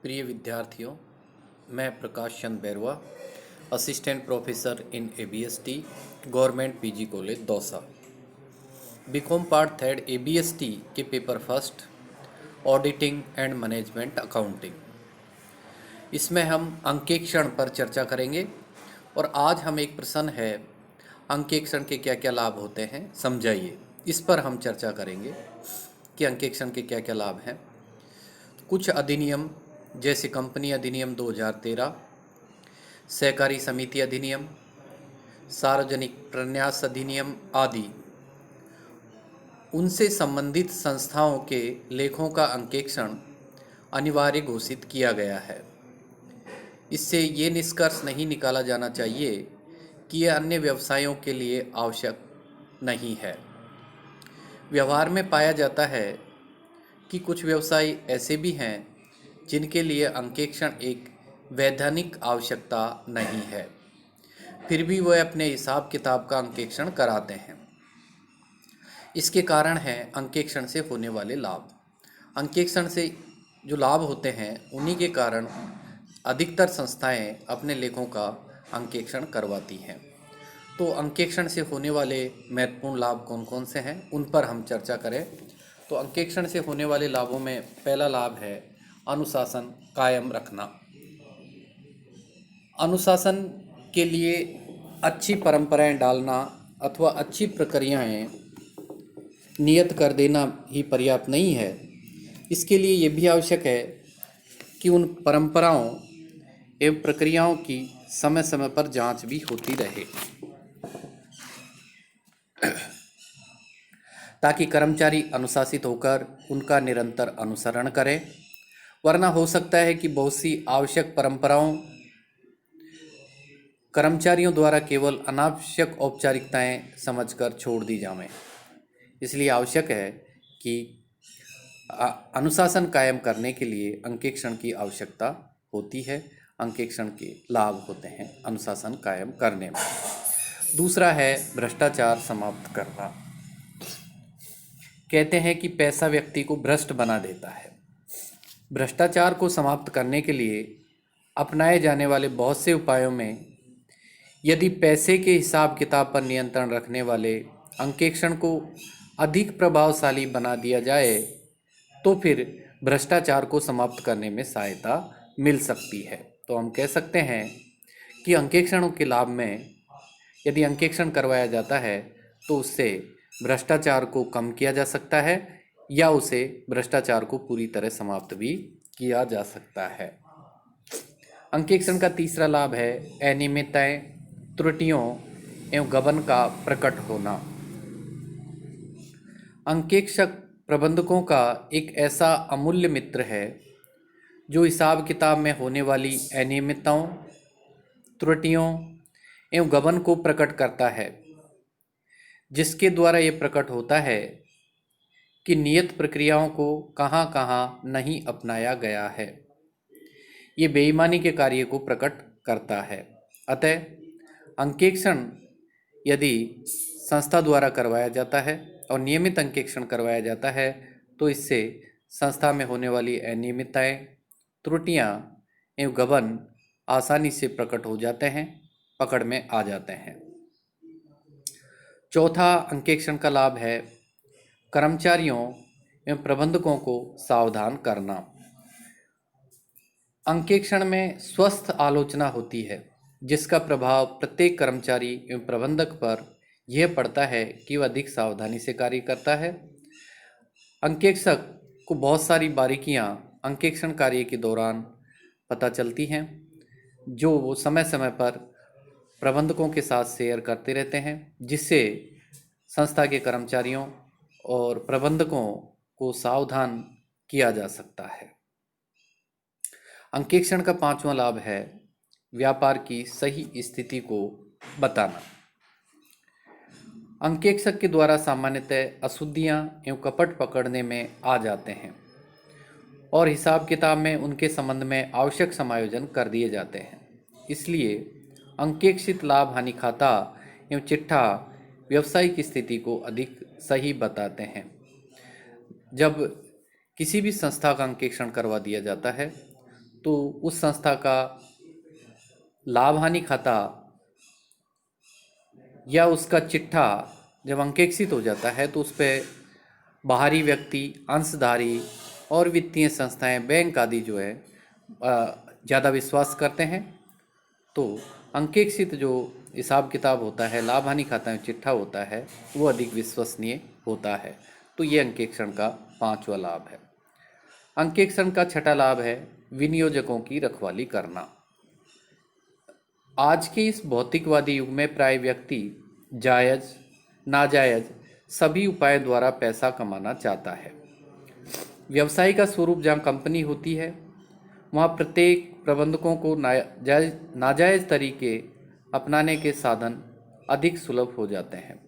प्रिय विद्यार्थियों, मैं Prakash Chand Bairwa, assistant professor in ABST, government PG college Dausa. BCom part third ABST के paper first, auditing and management accounting, इसमें हम अंकेक्षण पर चर्चा करेंगे। और आज हम एक प्रश्न है, अंकेक्षण के क्या क्या लाभ होते हैं समझाइए, इस पर हम चर्चा करेंगे कि अंकेक्षण के क्या क्या लाभ हैं। कुछ अधिनियम जैसे कंपनी अधिनियम 2013, सहकारी समिति अधिनियम, सार्वजनिक प्रन्यास अधिनियम आदि, उनसे संबंधित संस्थाओं के लेखों का अंकेक्षण अनिवार्य घोषित किया गया है। इससे ये निष्कर्ष नहीं निकाला जाना चाहिए कि यह अन्य व्यवसायों के लिए आवश्यक नहीं है। व्यवहार में पाया जाता है कि कुछ व्यवसाय ऐसे भी हैं जिनके लिए अंकेक्षण एक वैधानिक आवश्यकता नहीं है, फिर भी वह अपने हिसाब किताब का अंकेक्षण कराते हैं। इसके कारण हैं अंकेक्षण से होने वाले लाभ। अंकेक्षण से जो लाभ होते हैं उन्हीं के कारण अधिकतर संस्थाएं अपने लेखों का अंकेक्षण करवाती हैं। तो अंकेक्षण से होने वाले महत्वपूर्ण लाभ कौन कौन से हैं उन पर हम चर्चा करें। तो अंकेक्षण से होने वाले लाभों में पहला लाभ है अनुशासन कायम रखना। अनुशासन के लिए अच्छी परंपराएं डालना अथवा अच्छी प्रक्रियाएं नियत कर देना ही पर्याप्त नहीं है। इसके लिए ये भी आवश्यक है कि उन परंपराओं एवं प्रक्रियाओं की समय समय पर जांच भी होती रहे, ताकि कर्मचारी अनुशासित होकर उनका निरंतर अनुसरण करें। वरना हो सकता है कि बहुत सी आवश्यक परंपराओं कर्मचारियों द्वारा केवल अनावश्यक औपचारिकताएं समझकर छोड़ दी जाएं। इसलिए आवश्यक है कि अनुशासन कायम करने के लिए अंकेक्षण की आवश्यकता होती है। अंकेक्षण के लाभ होते हैं अनुशासन कायम करने में। दूसरा है भ्रष्टाचार समाप्त करना। कहते हैं कि पैसा व्यक्ति को भ्रष्ट बना देता है। भ्रष्टाचार को समाप्त करने के लिए अपनाए जाने वाले बहुत से उपायों में यदि पैसे के हिसाब किताब पर नियंत्रण रखने वाले अंकेक्षण को अधिक प्रभावशाली बना दिया जाए तो फिर भ्रष्टाचार को समाप्त करने में सहायता मिल सकती है। तो हम कह सकते हैं कि अंकेक्षणों के लाभ में यदि अंकेक्षण करवाया जाता है तो उससे भ्रष्टाचार को कम किया जा सकता है या उसे भ्रष्टाचार को पूरी तरह समाप्त भी किया जा सकता है। अंकेक्षण का तीसरा लाभ है अनियमितताएं, त्रुटियों एवं गबन का प्रकट होना। अंकेक्षक प्रबंधकों का एक ऐसा अमूल्य मित्र है जो हिसाब किताब में होने वाली अनियमितताओं, त्रुटियों एवं गबन को प्रकट करता है, जिसके द्वारा ये प्रकट होता है कि नियत प्रक्रियाओं को कहाँ कहाँ नहीं अपनाया गया है। ये बेईमानी के कार्य को प्रकट करता है। अतः अंकेक्षण यदि संस्था द्वारा करवाया जाता है और नियमित अंकेक्षण करवाया जाता है तो इससे संस्था में होने वाली अनियमितताएं, त्रुटियां एवं गबन आसानी से प्रकट हो जाते हैं, पकड़ में आ जाते हैं। चौथा अंकेक्षण का लाभ है कर्मचारियों एवं प्रबंधकों को सावधान करना। अंकेक्षण में स्वस्थ आलोचना होती है, जिसका प्रभाव प्रत्येक कर्मचारी एवं प्रबंधक पर यह पड़ता है कि वह अधिक सावधानी से कार्य करता है। अंकेक्षक को बहुत सारी बारीकियां अंकेक्षण कार्य के दौरान पता चलती हैं, जो वो समय समय पर प्रबंधकों के साथ शेयर करते रहते हैं, जिससे संस्था के कर्मचारियों और प्रबंधकों को सावधान किया जा सकता है। अंकेक्षण का पांचवा लाभ है व्यापार की सही स्थिति को बताना। अंकेक्षक के द्वारा सामान्यतः अशुद्धियां एवं कपट पकड़ने में आ जाते हैं और हिसाब किताब में उनके संबंध में आवश्यक समायोजन कर दिए जाते हैं। इसलिए अंकेक्षित लाभ हानि खाता एवं चिट्ठा व्यवसायिक स्थिति को अधिक सही बताते हैं। जब किसी भी संस्था का अंकेक्षण करवा दिया जाता है तो उस संस्था का लाभ हानि खाता या उसका चिट्ठा जब अंकेक्षित हो जाता है तो उस पर बाहरी व्यक्ति, अंशधारी और वित्तीय संस्थाएं, बैंक आदि जो है ज़्यादा विश्वास करते हैं। तो अंकेक्षित जो हिसाब किताब होता है, लाभ हानि खाता में चिट्ठा होता है, वो अधिक विश्वसनीय होता है। तो ये अंकेक्षण का 5वां लाभ है। अंकेक्षण का 6वां लाभ है विनियोजकों की रखवाली करना। आज के इस भौतिकवादी युग में प्राय व्यक्ति जायज़ नाजायज़ सभी उपायों द्वारा पैसा कमाना चाहता है। व्यवसाय का स्वरूप जहाँ कंपनी होती है, वहाँ प्रत्येक प्रबंधकों को नाजायज़ तरीके अपनाने के साधन अधिक सुलभ हो जाते हैं।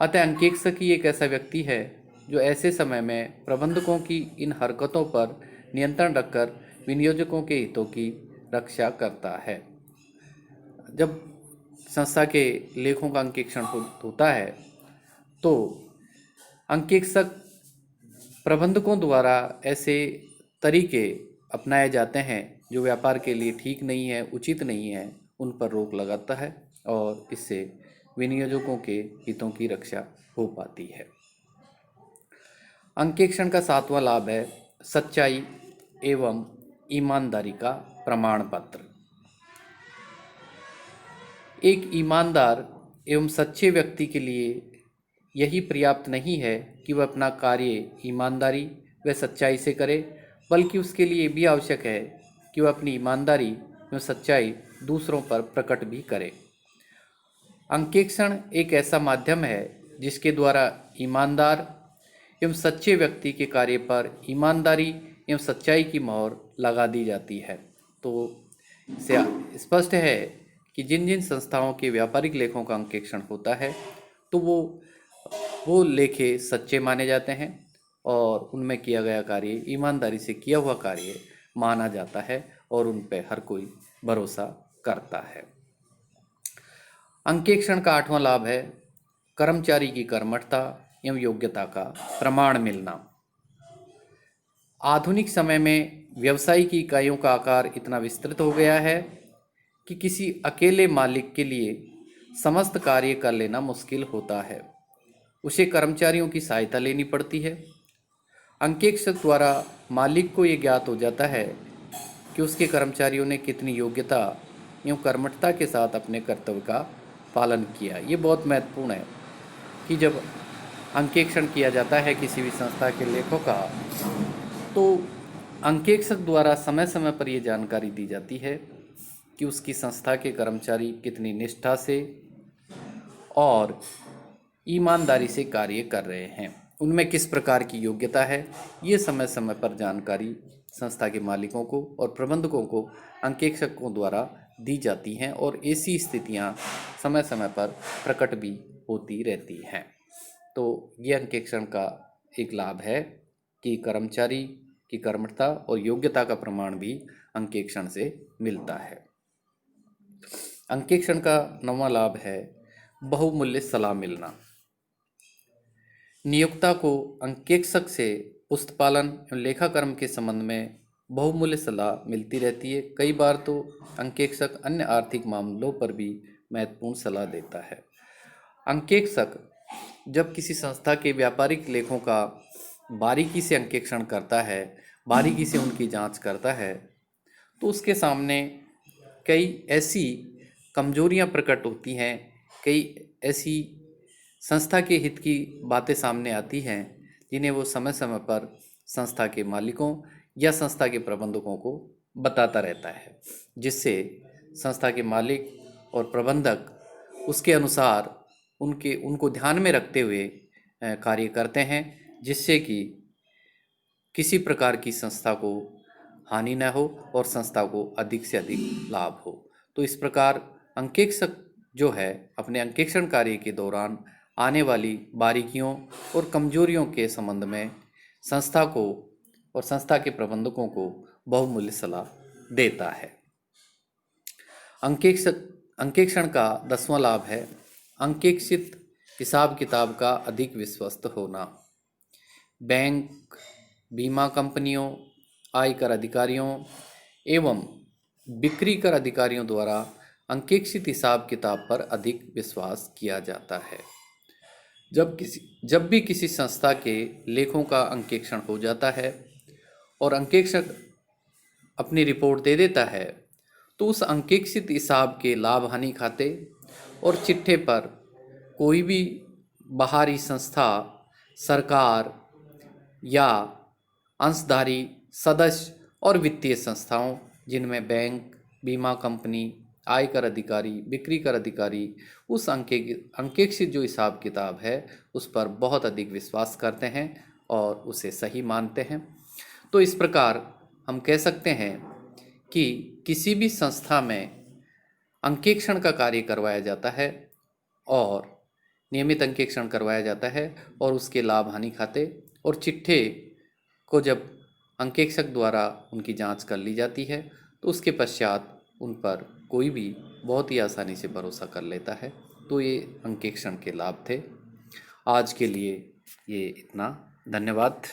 अतः अंकेक्षक ही एक ऐसा व्यक्ति है जो ऐसे समय में प्रबंधकों की इन हरकतों पर नियंत्रण रखकर विनियोजकों के हितों की रक्षा करता है। जब संस्था के लेखों का अंकेक्षण होता है तो अंकेक्षक प्रबंधकों द्वारा ऐसे तरीके अपनाए जाते हैं जो व्यापार के लिए ठीक नहीं है, उचित नहीं है, उन पर रोक लगाता है और इससे विनियोजकों के हितों की रक्षा हो पाती है। अंकेक्षण का 7वां लाभ है सच्चाई एवं ईमानदारी का प्रमाण पत्र। एक ईमानदार एवं सच्चे व्यक्ति के लिए यही पर्याप्त नहीं है कि वह अपना कार्य ईमानदारी व सच्चाई से करे, बल्कि उसके लिए भी आवश्यक है कि वह अपनी ईमानदारी एवं सच्चाई दूसरों पर प्रकट भी करे। अंकेक्षण एक ऐसा माध्यम है जिसके द्वारा ईमानदार एवं सच्चे व्यक्ति के कार्य पर ईमानदारी एवं सच्चाई की मोहर लगा दी जाती है। तो इससे स्पष्ट है कि जिन जिन संस्थाओं के व्यापारिक लेखों का अंकेक्षण होता है तो वो लेखे सच्चे माने जाते हैं और उनमें किया गया कार्य ईमानदारी से किया हुआ कार्य माना जाता है और उन पर हर कोई भरोसा करता है। अंकेक्षण का 8वां लाभ है कर्मचारी की कर्मठता एवं योग्यता का प्रमाण मिलना। आधुनिक समय में व्यवसायिक इकाइयों का आकार इतना विस्तृत हो गया है कि किसी अकेले मालिक के लिए समस्त कार्य कर लेना मुश्किल होता है। उसे कर्मचारियों की सहायता लेनी पड़ती है। अंकेक्षक द्वारा मालिक को ये ज्ञात हो जाता है कि उसके कर्मचारियों ने कितनी योग्यता एवं कर्मठता के साथ अपने कर्तव्य का पालन किया। ये बहुत महत्वपूर्ण है कि जब अंकेक्षण किया जाता है किसी भी संस्था के लेखों का, तो अंकेक्षक द्वारा समय समय पर ये जानकारी दी जाती है कि उसकी संस्था के कर्मचारी कितनी निष्ठा से और ईमानदारी से कार्य कर रहे हैं, उनमें किस प्रकार की योग्यता है। ये समय समय पर जानकारी संस्था के मालिकों को और प्रबंधकों को अंकेक्षकों द्वारा दी जाती हैं और ऐसी स्थितियां समय समय पर प्रकट भी होती रहती हैं। तो ये अंकेक्षण का एक लाभ है कि कर्मचारी की कर्मठता और योग्यता का प्रमाण भी अंकेक्षण से मिलता है। अंकेक्षण का 9वां लाभ है बहुमूल्य सलाह मिलना। नियोक्ता को अंकेक्षक से पुस्तपालन एवं लेखाकर्म के संबंध में बहुमूल्य सलाह मिलती रहती है। कई बार तो अंकेक्षक अन्य आर्थिक मामलों पर भी महत्वपूर्ण सलाह देता है। अंकेक्षक जब किसी संस्था के व्यापारिक लेखों का बारीकी से अंकेक्षण करता है, बारीकी से उनकी जांच करता है, तो उसके सामने कई ऐसी कमजोरियां प्रकट होती हैं, कई ऐसी संस्था के हित की बातें सामने आती हैं जिन्हें वो समय समय पर संस्था के मालिकों या संस्था के प्रबंधकों को बताता रहता है, जिससे संस्था के मालिक और प्रबंधक उसके अनुसार उनको ध्यान में रखते हुए कार्य करते हैं, जिससे कि किसी प्रकार की संस्था को हानि न हो और संस्था को अधिक से अधिक लाभ हो। तो इस प्रकार अंकेक्षक जो है अपने अंकेक्षण कार्य के दौरान आने वाली बारीकियों और कमजोरियों के संबंध में संस्था को और संस्था के प्रबंधकों को बहुमूल्य सलाह देता है। अंकेक्षण का 10वां लाभ है अंकेक्षित हिसाब किताब का अधिक विश्वस्त होना। बैंक, बीमा कंपनियों, आयकर अधिकारियों एवं बिक्री कर अधिकारियों द्वारा अंकेक्षित हिसाब किताब पर अधिक विश्वास किया जाता है। जब भी किसी संस्था के लेखों का अंकेक्षण हो जाता है और अंकेक्षक अपनी रिपोर्ट दे देता है, तो उस अंकेक्षित हिसाब के लाभ हानि खाते और चिट्ठे पर कोई भी बाहरी संस्था, सरकार या अंशधारी सदस्य और वित्तीय संस्थाओं, जिनमें बैंक, बीमा कंपनी, आयकर अधिकारी, बिक्री कर अधिकारी, उस अंकेक्षित जो हिसाब किताब है उस पर बहुत अधिक विश्वास करते हैं और उसे सही मानते हैं। तो इस प्रकार हम कह सकते हैं कि किसी भी संस्था में अंकेक्षण का कार्य करवाया जाता है और नियमित अंकेक्षण करवाया जाता है और उसके लाभ हानि खाते और चिट्ठे को जब अंकेक्षक द्वारा उनकी जांच कर ली जाती है तो उसके पश्चात उन पर कोई भी बहुत ही आसानी से भरोसा कर लेता है। तो ये अंकेक्षण के लाभ थे। आज के लिए ये इतना। धन्यवाद।